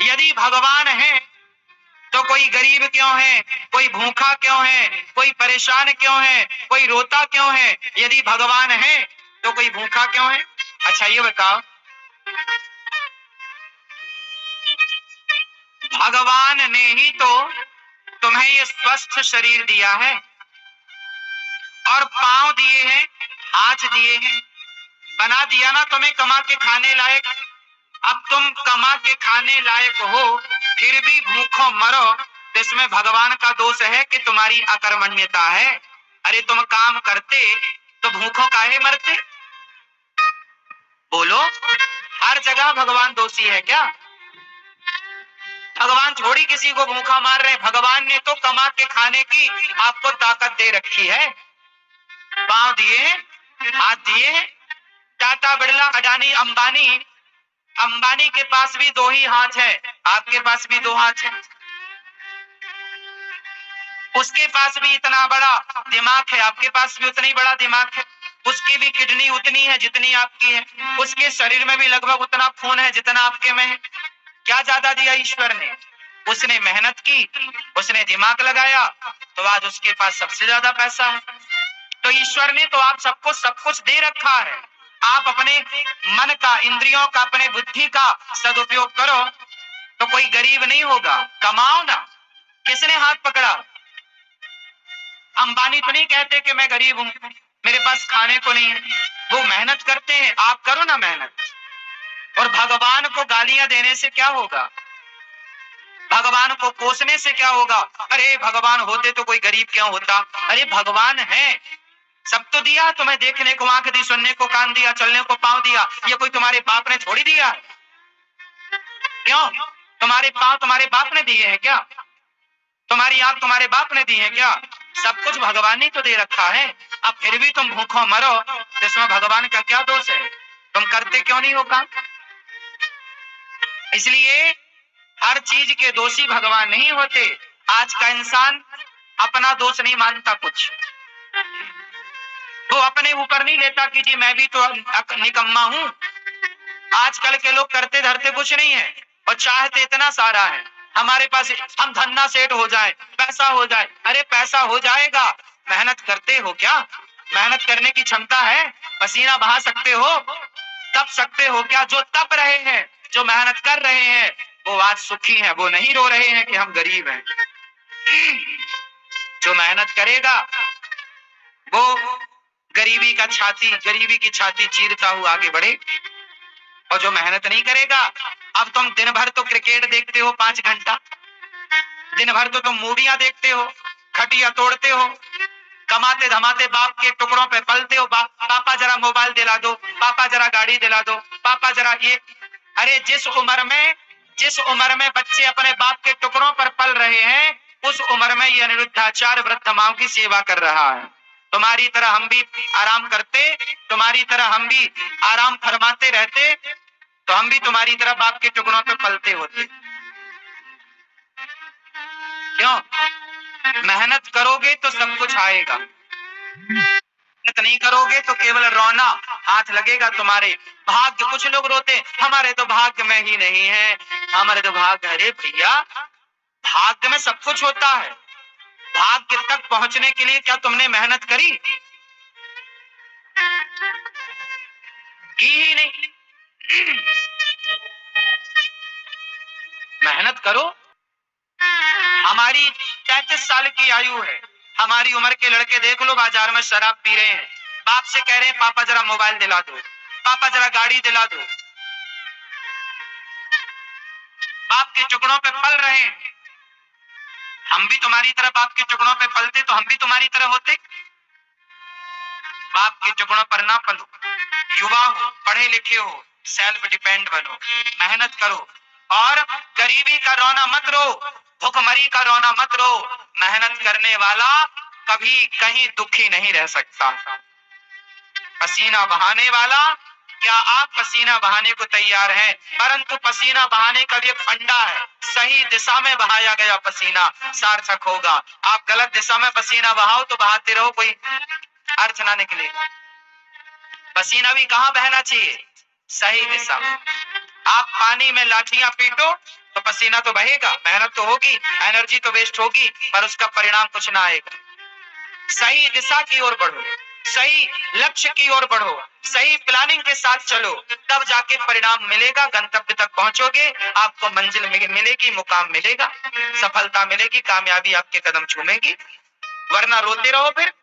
यदि भगवान है तो कोई गरीब क्यों है, कोई भूखा क्यों है, कोई परेशान क्यों है, कोई रोता क्यों है? यदि भगवान है तो कोई भूखा क्यों है? अच्छा ये बताओ, भगवान ने ही तो तुम्हें ये स्वस्थ शरीर दिया है और पांव दिए हैं, हाथ दिए हैं, बना दिया ना तुम्हें कमा के खाने लायक। अब तुम कमा के खाने लायक हो फिर भी भूखों मरो, तो इसमें भगवान का दोष है कि तुम्हारी अकर्मण्यता है। अरे तुम काम करते तो भूखों काहे मरते? बोलो, हर जगह भगवान दोषी है क्या? भगवान थोड़ी किसी को भूखा मार रहे हैं, भगवान ने तो कमा के खाने की आपको ताकत दे रखी है। पांव दिए, हाथ दिए। टाटा, बिरला, अडानी, अंबानी, अंबानी के पास भी दो ही हाथ है, आपके पास भी दो हाथ है। उसके पास भी इतना बड़ा दिमाग है, आपके पास भी उतना ही बड़ा दिमाग है। उसकी भी किडनी उतनी है जितनी आपकी है। उसके शरीर में भी लगभग उतना खून है जितना आपके में है। क्या ज्यादा दिया ईश्वर ने? उसने मेहनत की, उसने दिमाग लगाया, तो आज उसके पास सबसे ज्यादा पैसा है। तो ईश्वर ने तो आप सबको सब कुछ दे रखा है। आप अपने मन का, इंद्रियों का, अपने बुद्धि का सदुपयोग करो तो कोई गरीब नहीं होगा। कमाओ ना। किसने हाथ पकड़ा? अंबानी तो नहीं कहते कि मैं गरीब हूं, मेरे पास खाने को नहीं है। वो मेहनत करते हैं, आप करो ना मेहनत। और भगवान को गालियां देने से क्या होगा? भगवान को कोसने से क्या होगा? अरे भगवान होते तो कोई गरीब क्यों होता? अरे भगवान है, सब तो दिया तुम्हें। देखने को आंख दी, सुनने को कान दिया, चलने को पांव दिया। ये कोई तुम्हारे बाप ने थोड़ी दिया? क्यों? तुम्हारे पांव तुम्हारे बाप ने दिए हैं क्या? तुम्हारी आंख तुम्हारे बाप ने दी है क्या? सब कुछ भगवान ने तो दे रखा है। अब फिर भी तुम भूखों मरो, तो इसमें भगवान का क्या दोष है? तुम करते क्यों नहीं हो काम? इसलिए हर चीज के दोषी भगवान नहीं होते। आज का इंसान अपना दोष नहीं मानता कुछ। वो अपने ऊपर नहीं लेता कि जी मैं भी तो निकम्मा हूं। आजकल के लोग करते धरते कुछ नहीं है और चाहते इतना सारा है हमारे पास, हम धन्ना सेठ हो जाए, पैसा हो जाए। अरे पैसा हो जाएगा, मेहनत करते हो क्या? मेहनत करने की क्षमता है? पसीना बहा सकते हो? तप सकते हो क्या? जो तप रहे हैं, जो मेहनत कर रहे हैं, वो आज सुखी हैं। वो नहीं रो रहे हैं कि हम गरीब हैं। जो मेहनत करेगा वो गरीबी की छाती चीरता हुआ आगे बढ़े। और जो मेहनत नहीं करेगा, अब तुम दिन भर तो क्रिकेट देखते हो 5 घंटा, दिन भर तो तुम मूवियां देखते हो, खटिया तोड़ते हो, कमाते धमाते बाप के टुकड़ों पे पलते हो। पापा जरा मोबाइल दिला दो, पापा जरा गाड़ी दिला दो, पापा जरा ये। अरे जिस उम्र में बच्चे अपने बाप के टुकड़ों पर पल रहे हैं, उस उम्र में ये अनिरुद्धाचार्य वृद्ध माओं की सेवा कर रहा है। तुम्हारी तरह हम भी आराम करते, तुम्हारी तरह हम भी आराम फरमाते रहते, तो हम भी तुम्हारी तरह बाप के टुकड़ों पे पलते होते। क्यों? मेहनत करोगे तो सब कुछ आएगा, मेहनत नहीं करोगे तो केवल रोना हाथ लगेगा तुम्हारे। भाग्य, कुछ लोग रोते हमारे तो भाग्य में ही नहीं है, हमारे तो भाग्य। अरे भैया, भाग्य में सब कुछ होता है। भाग्य तक पहुंचने के लिए क्या तुमने मेहनत करी? की ही नहीं। मेहनत करो। हमारी 33 साल की आयु है, हमारी उम्र के लड़के देख लो बाजार में शराब पी रहे हैं, बाप से कह रहे हैं पापा जरा मोबाइल दिला दो, पापा जरा गाड़ी दिला दो। बाप के टुकड़ों पे पल रहे हैं। हम भी तुम्हारी तरह बाप के टुकड़ों पे पलते तो हम भी तुम्हारी तरह होते। बाप के टुकड़ों पर ना पलो। युवा हो, पढ़े लिखे हो, सेल्फ डिपेंड बनो, मेहनत करो। और गरीबी का रोना मत रो, भुखमरी का रोना मत रो। मेहनत करने वाला कभी कहीं दुखी नहीं रह सकता। पसीना बहाने वाला, क्या आप पसीना बहाने को तैयार हैं? परंतु पसीना बहाने का भी एक फंडा है, सही दिशा में बहाया गया पसीना सार्थक होगा। आप गलत दिशा में पसीना बहाओ तो बहाते रहो, कोई अर्थ ना निकले। पसीना भी कहाँ बहना चाहिए? सही दिशा में। आप पानी में लाठियां पीटो तो पसीना तो बहेगा, मेहनत तो होगी, एनर्जी तो वेस्ट होगी, पर उसका परिणाम कुछ ना आएगा। सही दिशा की ओर बढ़ो, सही लक्ष्य की ओर बढ़ो, सही प्लानिंग के साथ चलो, तब जाके परिणाम मिलेगा, गंतव्य तक पहुंचोगे, आपको मंजिल मिलेगी, मुकाम मिलेगा, सफलता मिलेगी, कामयाबी आपके कदम चूमेगी। वरना रोते रहो फिर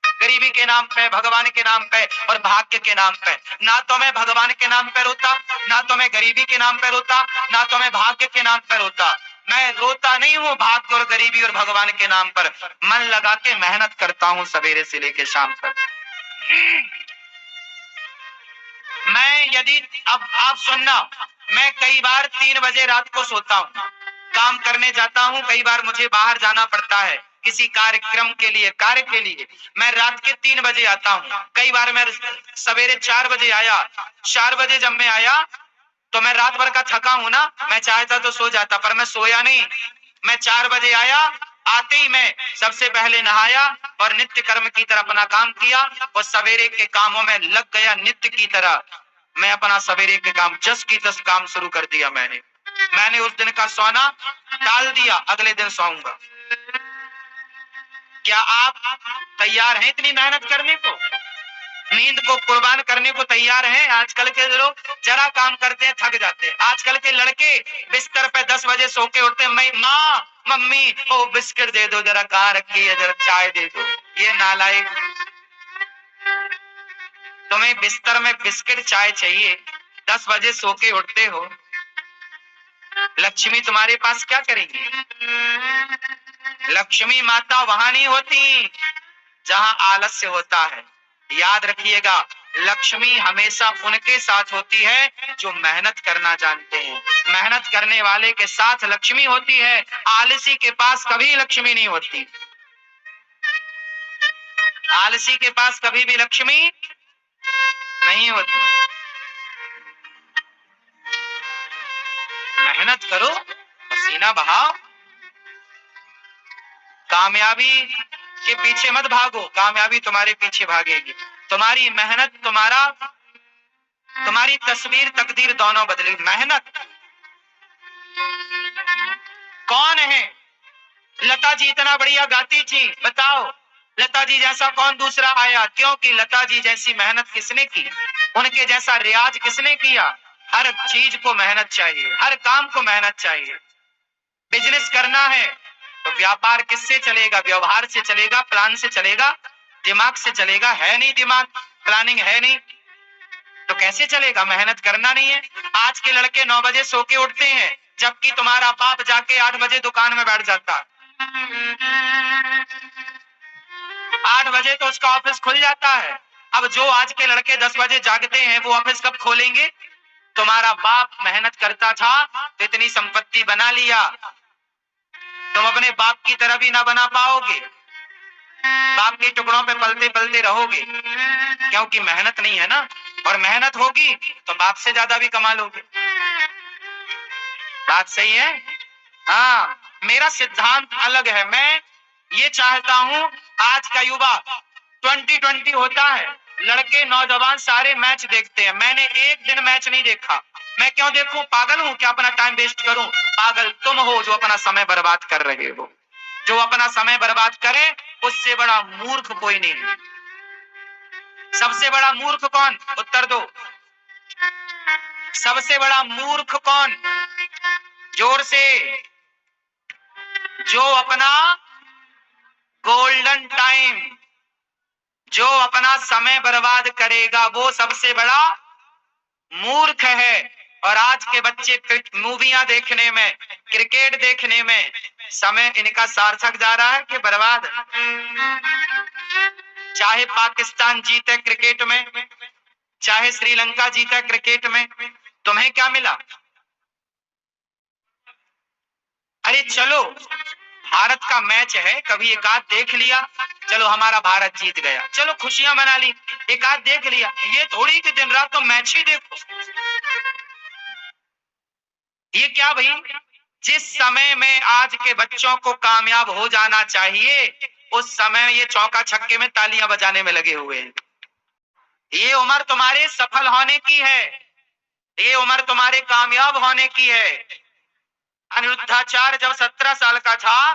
गरीबी के नाम पे, भगवान के नाम पे और भाग्य के नाम पे। ना तो मैं भगवान के नाम पे रोता, ना तो मैं गरीबी के नाम पे रोता, ना तो मैं भाग्य के नाम पे रोता। मैं रोता नहीं हूँ भाग्य और गरीबी और भगवान के नाम पर, मन लगा के मेहनत करता हूँ सवेरे से लेके शाम तक। मैं यदि अब आप सुनना, मैं कई बार 3 बजे रात को सोता हूँ, काम करने जाता हूँ, कई बार मुझे बाहर जाना पड़ता है किसी कार्यक्रम के लिए, कार्य के लिए, मैं रात के 3 बजे आता हूँ। कई बार मैं सवेरे 4 बजे आया, 4 बजे जब मैं आया तो मैं रात भर का थका हूं ना, मैं चाहता तो सो जाता, पर मैं सोया नहीं। मैं 4 बजे आया, आते ही मैं सबसे पहले नहाया और नित्य कर्म की तरह अपना काम किया और सवेरे के कामों में लग गया नित्य की तरह। मैं अपना सवेरे के काम जस की तस काम शुरू कर दिया। मैंने उस दिन का सोना टाल दिया, अगले दिन सोऊंगा। क्या आप तैयार हैं इतनी मेहनत करने को, नींद को कुर्बान करने को तैयार हैं? आजकल के लोग जरा काम करते हैं थक जाते हैं। आजकल के लड़के बिस्तर पे 10 बजे सो के उठते हैं, माँ मम्मी ओ बिस्किट दे दो, जरा कहाँ रखी है, जरा चाय दे दो। ये नालायक, तुम्हें बिस्तर में बिस्किट चाय चाहिए, 10 बजे सो के उठते हो। लक्ष्मी तुम्हारे पास क्या करेगी? लक्ष्मी माता वहां नहीं होती जहां आलस्य होता है। याद रखिएगा, लक्ष्मी हमेशा उनके साथ होती है जो मेहनत करना जानते हैं। मेहनत करने वाले के साथ लक्ष्मी होती है, आलसी के पास कभी लक्ष्मी नहीं होती। आलसी के पास कभी भी लक्ष्मी नहीं होती। मेहनत करो, पसीना बहाओ, कामयाबी के पीछे मत भागो, कामयाबी तुम्हारे पीछे भागेगी। तुम्हारी मेहनत तुम्हारी तस्वीर तकदीर दोनों बदलेगी। मेहनत कौन है? लता जी इतना बढ़िया गाती थी, बताओ लता जी जैसा कौन दूसरा आया? क्योंकि लता जी जैसी मेहनत किसने की, उनके जैसा रियाज किसने किया? हर चीज को मेहनत चाहिए, हर काम को मेहनत चाहिए। बिजनेस करना है तो व्यापार किससे चलेगा? व्यवहार से चलेगा, प्लान से चलेगा, दिमाग से चलेगा। है नहीं दिमाग, प्लानिंग है नहीं, तो कैसे चलेगा? मेहनत करना नहीं है। आज के लड़के 9 बजे सो के उठते हैं, जबकि तुम्हारा बाप जाके 8 बजे दुकान में बैठ जाता। 8 बजे तो उसका ऑफिस खुल जाता है। अब जो आज के लड़के 10 बजे जागते हैं, वो ऑफिस कब खोलेंगे? तुम्हारा बाप मेहनत करता था तो इतनी संपत्ति बना लिया, तुम अपने बाप की तरह भी ना बना पाओगे, बाप के टुकड़ों पे पलते पलते रहोगे, क्योंकि मेहनत नहीं है ना। और मेहनत होगी तो बाप से ज्यादा भी कमा लोगे। बात सही है? हाँ, मेरा सिद्धांत अलग है। मैं ये चाहता हूं, आज का युवा 2020 होता है, लड़के नौजवान सारे मैच देखते हैं। मैंने एक दिन मैच नहीं देखा। मैं क्यों देखूं? पागल हूं क्या अपना टाइम वेस्ट करूं? पागल तुम हो जो अपना समय बर्बाद कर रहे हो। जो अपना समय बर्बाद करे उससे बड़ा मूर्ख कोई नहीं। सबसे बड़ा मूर्ख कौन? उत्तर दो। सबसे बड़ा मूर्ख कौन? जोर से। जो अपना गोल्डन टाइम, जो अपना समय बर्बाद करेगा, वो सबसे बड़ा मूर्ख है। और आज के बच्चे मूवियां देखने में, क्रिकेट देखने में समय इनका सार्थक जा रहा है कि बर्बाद? चाहे पाकिस्तान जीते क्रिकेट में, चाहे श्रीलंका जीता क्रिकेट में, तुम्हें क्या मिला? अरे चलो, भारत का मैच है, कभी एक आध देख लिया, चलो हमारा भारत जीत गया, चलो खुशियां मना ली, एक आध देख लिया। ये थोड़ी कि दिन रात तो मैच ही देखो। ये क्या भाई? जिस समय में आज के बच्चों को कामयाब हो जाना चाहिए, उस समय ये चौका छक्के में तालियां बजाने में लगे हुए हैं। ये उम्र तुम्हारे सफल होने की है, ये उम्र तुम्हारे कामयाब होने की है। बुद्धाचार्य जब 17 साल का था,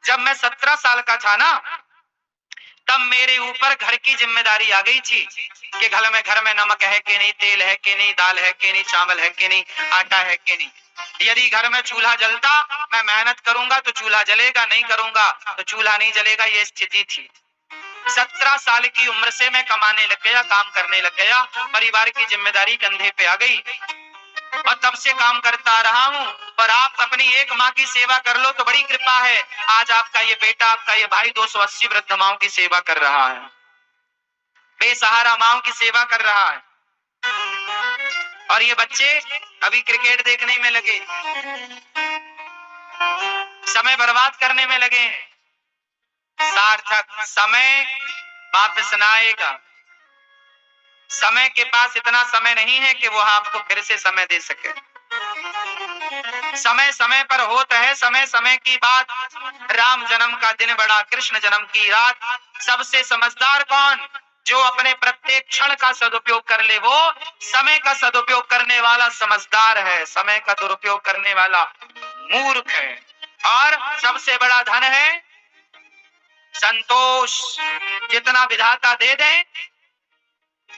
जब मैं 17 साल का था ना, तब मेरे ऊपर घर की जिम्मेदारी आ गई थी कि घर में नमक है कि नहीं, तेल है कि नहीं, दाल है कि नहीं, चावल है कि नहीं, आटा है कि नहीं। यदि घर में चूल्हा जलता, मैं मेहनत करूंगा तो चूल्हा जलेगा, नहीं करूंगा तो चूल्हा नहीं जलेगा, ये स्थिति थी। 17 साल की उम्र से मैं कमाने लग गया, काम करने लग गया, परिवार की जिम्मेदारी कंधे पे आ गई और तब से काम करता रहा हूँ। पर आप अपनी एक माँ की सेवा कर लो तो बड़ी कृपा है। आज आपका ये बेटा, आपका ये भाई 280 वृद्ध माओं की सेवा कर रहा है, बेसहारा माओं की सेवा कर रहा है। और ये बच्चे अभी क्रिकेट देखने में लगे, समय बर्बाद करने में लगे हैं। सार्थक समय वापस न आएगा। समय के पास इतना समय नहीं है कि वो आपको फिर से समय दे सके। समय समय पर होता है, समय समय की बात। राम जन्म का दिन बड़ा, कृष्ण जन्म की रात। सबसे समझदार कौन? जो अपने प्रत्येक क्षण का सदुपयोग कर ले, वो समय का सदुपयोग करने वाला समझदार है। समय का दुरुपयोग करने वाला मूर्ख है। और सबसे बड़ा धन है संतोष। जितना विधाता दे दे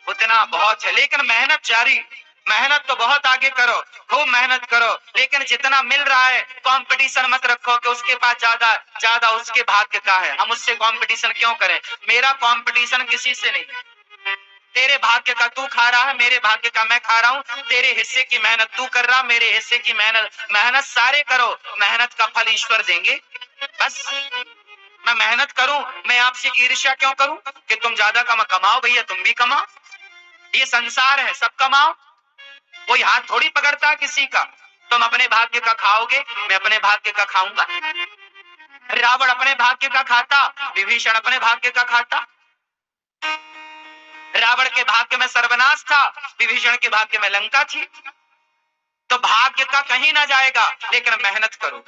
उतना बहुत है, लेकिन मेहनत जारी। मेहनत तो बहुत आगे करो, खूब मेहनत करो, लेकिन जितना मिल रहा है कंपटीशन मत रखो कि उसके पास ज्यादा उसके भाग्य का है, हम उससे कंपटीशन क्यों करें। मेरा कंपटीशन किसी से नहीं। तेरे भाग्य का तू खा रहा है, मेरे भाग्य का मैं खा रहा हूँ। तेरे हिस्से की मेहनत तू कर रहा, मेरे हिस्से की मेहनत सारे करो। मेहनत का फल ईश्वर देंगे। बस मैं मेहनत करूं, मैं आपसे ईर्ष्या क्यों करूं कि तुम ज्यादा कमाओ। भैया तुम भी कमाओ, ये संसार है, सब कमाओ। कोई हाथ थोड़ी पकड़ता किसी का। तुम अपने भाग्य का खाओगे, मैं अपने भाग्य का खाऊंगा। रावण अपने भाग्य का खाता, विभीषण अपने भाग्य का खाता। रावण के भाग्य में सर्वनाश था, विभीषण के भाग्य में लंका थी। तो भाग्य का कहीं ना जाएगा, लेकिन मेहनत करो।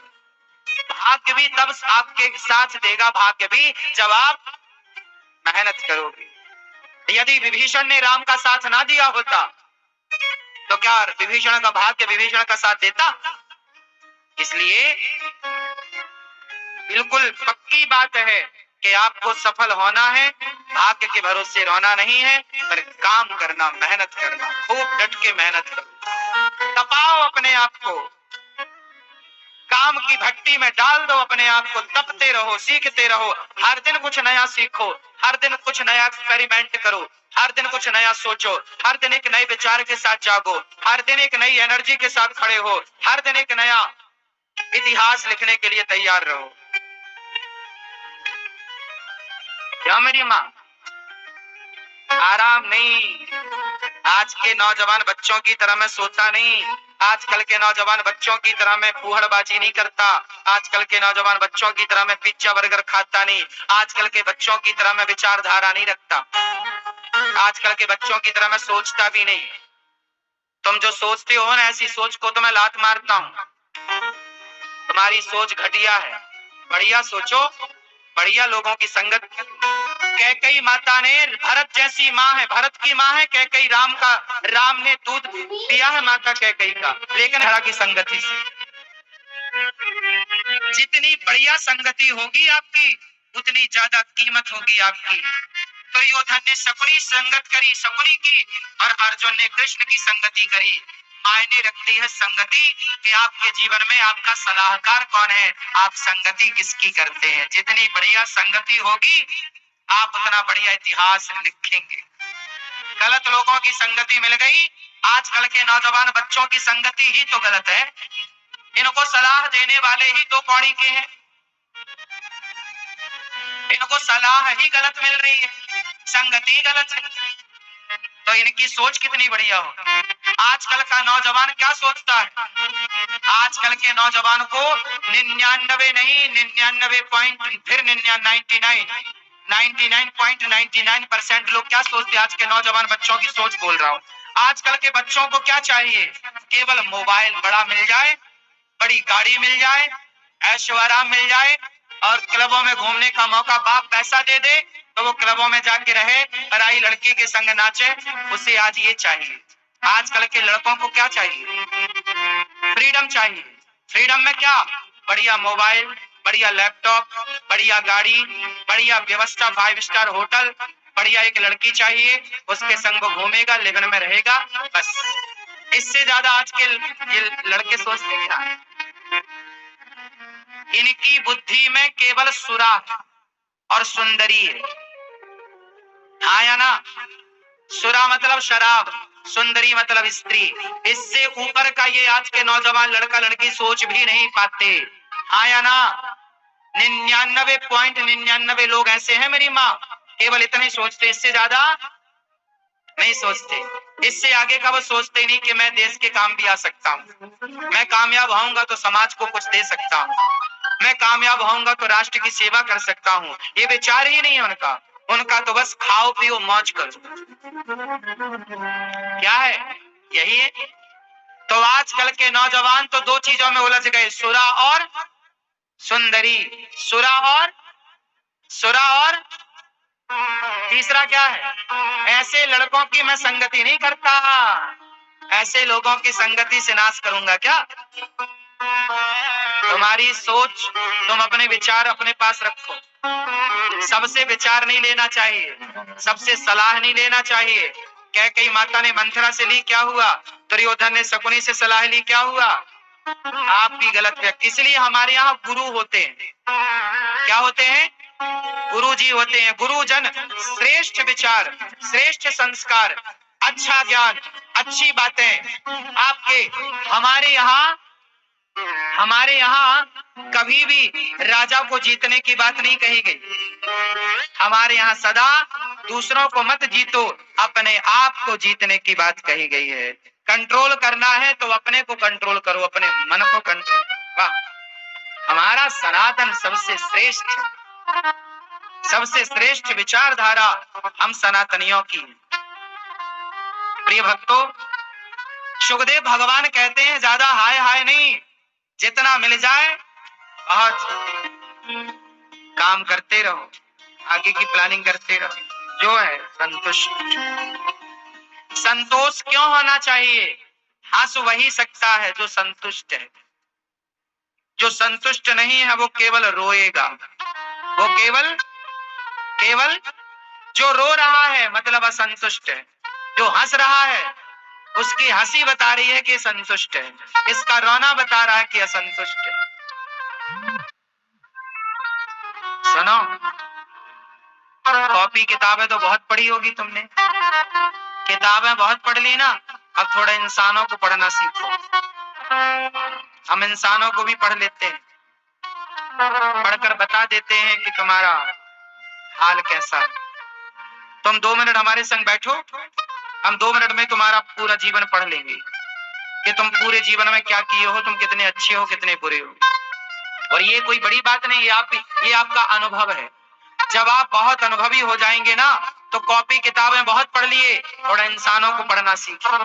भाग्य भी तब आपके साथ देगा, भाग्य भी जब आप मेहनत करोगे। यदि विभीषण ने राम का साथ ना दिया होता तो क्या विभीषण का भाग्य विभीषण का साथ देता? इसलिए बिल्कुल पक्की बात है कि आपको सफल होना है, भाग्य के भरोसे रहना नहीं है, पर काम करना, मेहनत करना, खूब डट के मेहनत करो। तपाओ अपने आप को, काम की भट्टी में डाल दो अपने आप को, तपते रहो, सीखते रहो। हर दिन कुछ नया सीखो, हर दिन कुछ नया एक्सपेरिमेंट करो, हर दिन कुछ नया सोचो, हर दिन एक नए विचार के साथ जागो, हर दिन एक नई एनर्जी के साथ खड़े हो, हर दिन एक नया इतिहास लिखने के लिए तैयार रहो। क्या मेरी माँ? आराम नहीं। आज के नौजवान बच्चों की तरह मैं सोता नहीं, आजकल के नौजवान बच्चों की तरह मैं फूहड़बाजी नहीं करता, आजकल के नौजवान बच्चों की तरह मैं पिज्जा बर्गर खाता नहीं, आजकल के बच्चों की तरह मैं विचारधारा नहीं रखता, आजकल के बच्चों की तरह मैं सोचता भी नहीं। तुम जो सोचते हो ना, ऐसी सोच को तो मैं लात मारता हूँ। तुम्हारी सोच घटिया है, बढ़िया सोचो, बढ़िया लोगों की संगत। कैकेयी माता ने, भरत जैसी माँ है, भरत की माँ है कैकेयी, राम ने दूध पिया है माता कैकेयी का, लेकिन हरा की संगति से। जितनी बढ़िया संगति होगी आपकी, उतनी ज्यादा कीमत होगी आपकी। दुर्योधन ने शकुनी संगत करी, शकुनी की, और अर्जुन ने कृष्ण की संगति करी। मायने रखती है संगति कि आपके जीवन में आपका सलाहकार कौन है, आप संगति किसकी करते हैं। जितनी बढ़िया संगति होगी, आप उतना बढ़िया इतिहास लिखेंगे। गलत लोगों की संगति मिल गई, आजकल के नौजवान बच्चों की संगति ही तो गलत है। इनको सलाह देने वाले ही दो कौड़ी के हैं, इनको सलाह ही गलत मिल रही है, संगति गलत है। तो इनकी सोच कितनी बढ़िया हो। आजकल का नौजवान क्या सोचता है? आजकल के नौजवान को 99 नहीं, 99 पॉइंट, फिर 99.99% लोग क्या सोचते हैं? आज के नौजवान बच्चों की सोच बोल रहा हूँ। आजकल के बच्चों को क्या चाहिए? केवल मोबाइल बड़ा मिल जाए, बड़ी गाड़ी मिल जाए, ऐशो आराम मिल जाए, और क्लबों में घूमने का मौका बाप पैसा दे दे तो वो क्लबों में जाके रहे, पराई लड़की के संग नाचे। उसे आज ये चाहिए। आजकल के लड़कों को क्या चाहिए? फ्रीडम चाहिए, फ्रीडम में क्या? बढ़िया मोबाइल, बढ़िया लैपटॉप, बढ़िया गाड़ी, बढ़िया व्यवस्था, 5 स्टार होटल, बढ़िया एक लड़की चाहिए, उसके संग वो घूमेगा, लिवन में रहेगा, बस। इससे ज्यादा आज के ये लड़के सोचते क्या? इनकी बुद्धि में केवल सुराग और सुंदरी है। हाँ या ना? सुरा मतलब शराब, सुंदरी मतलब स्त्री। इससे ऊपर का ये आज के नौजवान लड़का लड़की सोच भी नहीं पाते। हाँ या ना? 99.99 लोग ऐसे हैं मेरी माँ, केवल इतने सोचते, इससे ज्यादा नहीं सोचते। इससे आगे का वो सोचते नहीं कि मैं देश के काम भी आ सकता हूँ, मैं कामयाब होऊंगा तो समाज को कुछ दे सकता हूँ, मैं कामयाब होऊंगा तो राष्ट्र की सेवा कर सकता हूँ। ये विचार ही नहीं है उनका। उनका तो बस खाओ पियो मौज करो। क्या है? यही है। तो आजकल के नौजवान तो दो चीजों में उलझ गए, सुरा और सुंदरी। सुरा और तीसरा क्या है? ऐसे लड़कों की मैं संगति नहीं करता, ऐसे लोगों की संगति से नाश करूंगा क्या? तुम्हारी सोच, तुम अपने विचार अपने पास रखो। सबसे विचार नहीं लेना चाहिए, सबसे सलाह नहीं लेना चाहिए। कैकेयी माता ने मंथरा से ली, क्या हुआ? दुर्योधन ने शकुनी से सलाह ली, क्या हुआ? आप भी गलत व्यक्ति। इसलिए हमारे यहाँ गुरु होते हैं। क्या होते हैं? गुरु जी होते हैं। गुरुजन श्रेष्ठ विचार, श्रेष्ठ संस्कार, अच्छा ज्ञान, अच्छी बातें आपके। हमारे यहाँ कभी भी राजा को जीतने की बात नहीं कही गई। हमारे यहाँ सदा दूसरों को मत जीतो, अपने आप को जीतने की बात कही गई है। कंट्रोल करना है तो अपने को कंट्रोल करो, अपने मन को कंट्रोल। वाह, हमारा सनातन सबसे श्रेष्ठ विचारधारा हम सनातनियों की। प्रिय भक्तों, सुखदेव भगवान कहते हैं ज्यादा हाय हाय नहीं, जितना मिल जाए बहुत। काम करते रहो, आगे की प्लानिंग करते रहो, जो है संतुष्ट। संतोष क्यों होना चाहिए? हंस वही सकता है जो संतुष्ट है। जो संतुष्ट नहीं है वो केवल रोएगा। वो केवल जो रो रहा है मतलब असंतुष्ट है, जो हंस रहा है उसकी हंसी बता रही है कि संतुष्ट है, इसका रोना बता रहा है कि असंतुष्ट है। सुनो, कॉपी किताबें तो बहुत पढ़ी होगी तुमने, किताबें बहुत पढ़ ली ना, अब थोड़ा इंसानों को पढ़ना सीखो। हम इंसानों को भी पढ़ लेते हैं, पढ़कर बता देते हैं कि तुम्हारा हाल कैसा है। तुम 2 मिनट हमारे संग बैठो, हम 2 मिनट में तुम्हारा पूरा जीवन पढ़ लेंगे कि तुम पूरे जीवन में क्या किए हो, तुम कितने अच्छे हो, कितने बुरे हो। और ये कोई बड़ी बात नहीं, ये आपका अनुभव है। जब आप बहुत अनुभवी हो जाएंगे ना, तो कॉपी किताबें बहुत पढ़ लिए, थोड़ा इंसानों को पढ़ना सीखिए,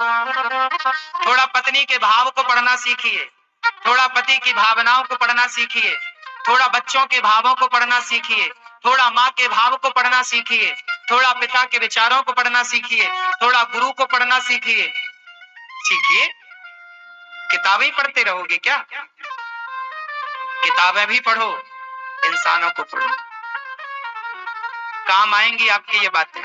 थोड़ा पत्नी के भाव को पढ़ना सीखिए, थोड़ा पति की भावनाओं को पढ़ना सीखिए, थोड़ा बच्चों के भावों को पढ़ना सीखिए, थोड़ा माँ के भाव को पढ़ना सीखिए, थोड़ा पिता के विचारों को पढ़ना सीखिए, थोड़ा गुरु को पढ़ना सीखिए। किताबें पढ़ते रहोगे क्या? किताबें भी पढ़ो, इंसानों को पढ़ो, काम आएंगी आपकी ये बातें।